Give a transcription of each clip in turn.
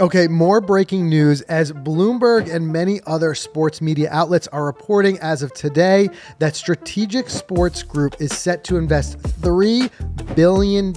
Okay, more breaking news as Bloomberg and many other sports media outlets are reporting as of today that Strategic Sports Group is set to invest $3 billion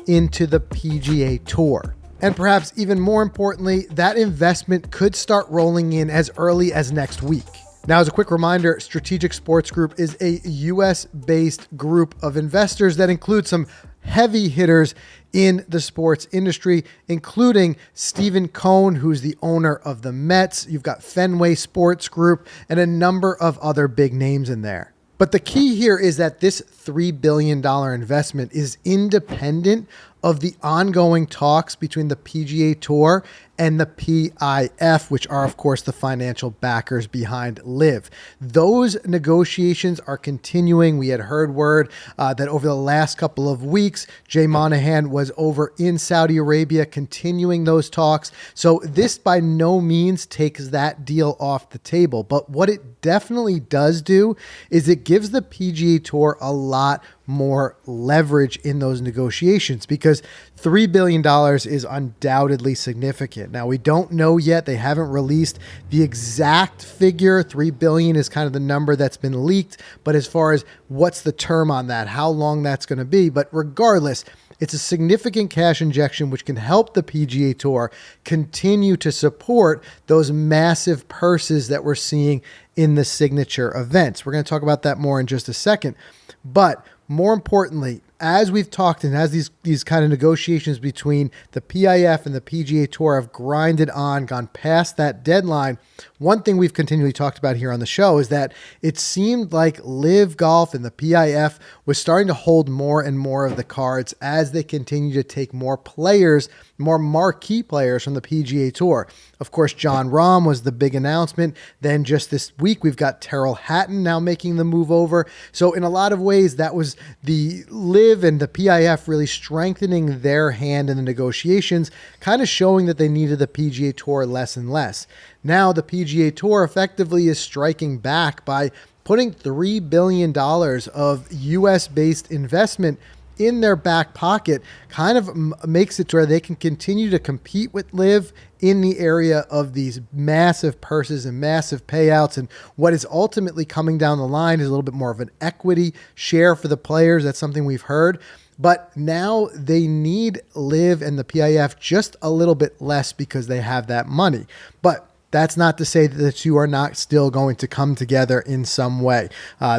into the PGA Tour. And perhaps even more importantly, that investment could start rolling in as early as next week. Now, as a quick reminder, Strategic Sports Group is a US-based group of investors that include some heavy hitters in the sports industry, including Stephen Cohn, who's the owner of the Mets. You've got Fenway Sports Group and a number of other big names in there. But the key here is that this $3 billion investment is independent of the ongoing talks between the PGA Tour and the PIF, which are, of course, the financial backers behind LIV. Those negotiations are continuing. We had heard word that over the last couple of weeks, Jay Monahan was over in Saudi Arabia continuing those talks. So this by no means takes that deal off the table. But what it definitely does do is it gives the PGA Tour a lot more leverage in those negotiations because $3 billion is undoubtedly significant. Now, we don't know yet. They haven't released the exact figure. $3 billion is kind of the number that's been leaked. But as far as what's the term on that, how long that's going to be. But regardless, it's a significant cash injection which can help the PGA Tour continue to support those massive purses that we're seeing in the signature events. We're going to talk about that more in just a second. But more importantly, as we've talked and as these kind of negotiations between the PIF and the PGA Tour have grinded on, gone past that deadline, one thing we've continually talked about here on the show is that it seemed like LIV Golf and the PIF was starting to hold more and more of the cards as they continue to take more players, more marquee players from the PGA Tour. Of course, Jon Rahm was the big announcement. Then just this week, we've got Tyrrell Hatton now making the move over. So in a lot of ways, that was the LIV and the PIF really strengthening their hand in the negotiations, kind of showing that they needed the PGA Tour less and less. Now the PGA Tour effectively is striking back by putting $3 billion of US-based investment in their back pocket, kind of makes it to where they can continue to compete with LIV in the area of these massive purses and massive payouts. And what is ultimately coming down the line is a little bit more of an equity share for the players. That's something we've heard. But now they need LIV and the PIF just a little bit less because they have that money. But that's not to say that the two are not still going to come together in some way.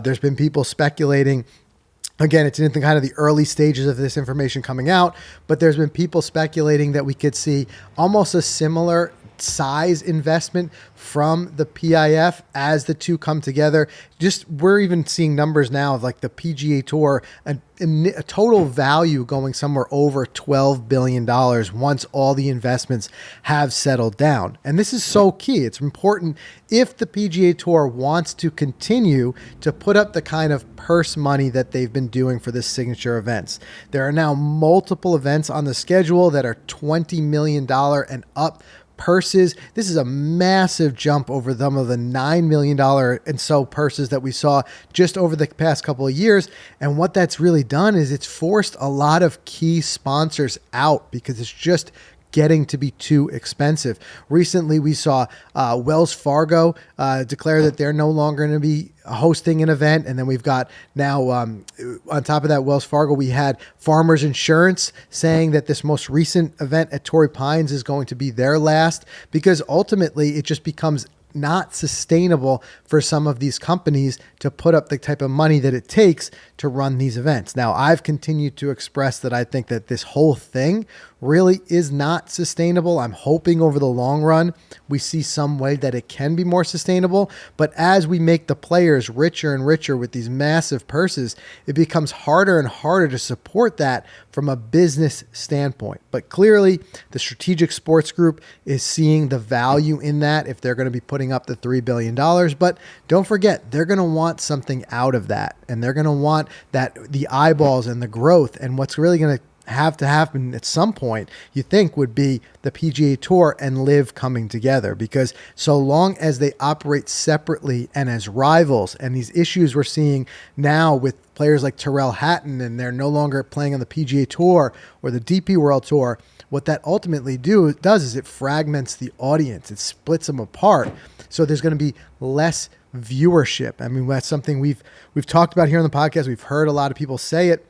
There's been people speculating. Again, it's in the kind of the early stages of this information coming out, but there's been people speculating that we could see almost a similar size investment from the PIF as the two come together. Just we're even seeing numbers now of like the PGA Tour, a total value going somewhere over $12 billion once all the investments have settled down. And this is so key. It's important if the PGA Tour wants to continue to put up the kind of purse money that they've been doing for the signature events. There are now multiple events on the schedule that are $20 million and up purses. This is a massive jump over some of the $9 million and so purses that we saw just over the past couple of years. And what that's really done is it's forced a lot of key sponsors out because it's just getting to be too expensive. Recently, we saw Wells Fargo declare that they're no longer going to be hosting an event. And then we've got now on top of that, Wells Fargo, we had Farmers Insurance saying that this most recent event at Torrey Pines is going to be their last because ultimately it just becomes not sustainable for some of these companies to put up the type of money that it takes to run these events. Now, I've continued to express that I think that this whole thing really is not sustainable. I'm hoping over the long run, we see some way that it can be more sustainable. But as we make the players richer and richer with these massive purses, it becomes harder and harder to support that from a business standpoint. But clearly, the Strategic Sports Group is seeing the value in that if they're going to be putting up the $3 billion. But don't forget, they're going to want something out of that. And they're going to want that the eyeballs and the growth. And what's really going to have to happen at some point, you think, would be the PGA Tour and LIV coming together, because so long as they operate separately and as rivals, and these issues we're seeing now with players like Tyrrell Hatton, and they're no longer playing on the PGA Tour or the DP World Tour, what that ultimately does is it fragments the audience. It splits them apart. So there's going to be less viewership. I mean, that's something we've talked about here on the podcast. We've heard a lot of people say it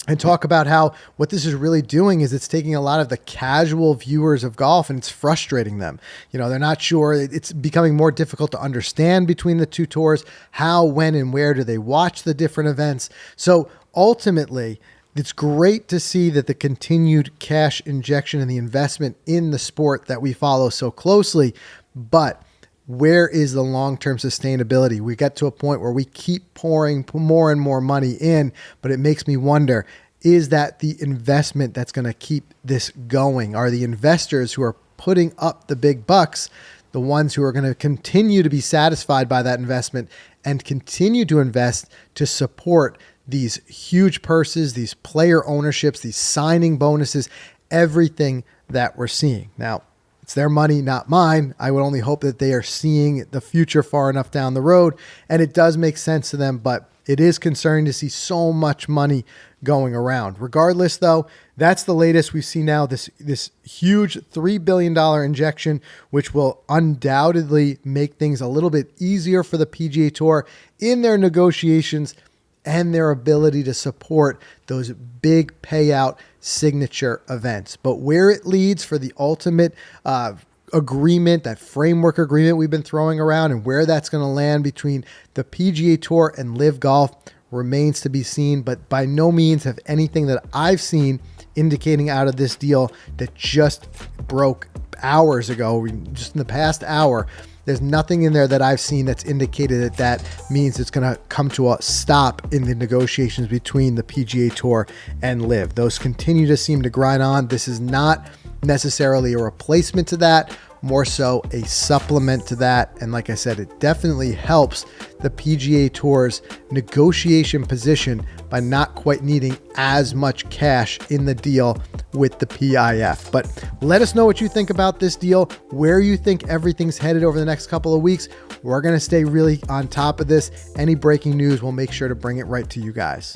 and talk about how what this is really doing is it's taking a lot of the casual viewers of golf and it's frustrating them. You know, they're not sure. It's becoming more difficult to understand between the two tours. How, when, and where do they watch the different events? So ultimately, it's great to see that the continued cash injection and the investment in the sport that we follow so closely, but where is the long-term sustainability? We get to a point where we keep pouring more and more money in, but it makes me wonder, is that the investment that's going to keep this going? Are the investors who are putting up the big bucks the ones who are going to continue to be satisfied by that investment and continue to invest to support these huge purses, these player ownerships, these signing bonuses, everything that we're seeing? Now, it's their money, not mine. I would only hope that they are seeing the future far enough down the road, and it does make sense to them, but it is concerning to see so much money going around. Regardless, though, that's the latest. We see now this huge $3 billion injection, which will undoubtedly make things a little bit easier for the PGA Tour in their negotiations and their ability to support those big payout signature events. But where it leads for the ultimate agreement, that framework agreement we've been throwing around, and where that's going to land between the PGA Tour and LIV Golf remains to be seen. But by no means have anything that I've seen indicating out of this deal that just broke hours ago, just in the past hour, there's nothing in there that I've seen that's indicated that that means it's going to come to a stop in the negotiations between the PGA Tour and LIV. Those continue to seem to grind on. This is not necessarily a replacement to that, more so a supplement to that. And like I said, it definitely helps the PGA Tour's negotiation position by not quite needing as much cash in the deal with the PIF. But let us know what you think about this deal, where you think everything's headed over the next couple of weeks. We're going to stay really on top of this. Any breaking news, we'll make sure to bring it right to you guys.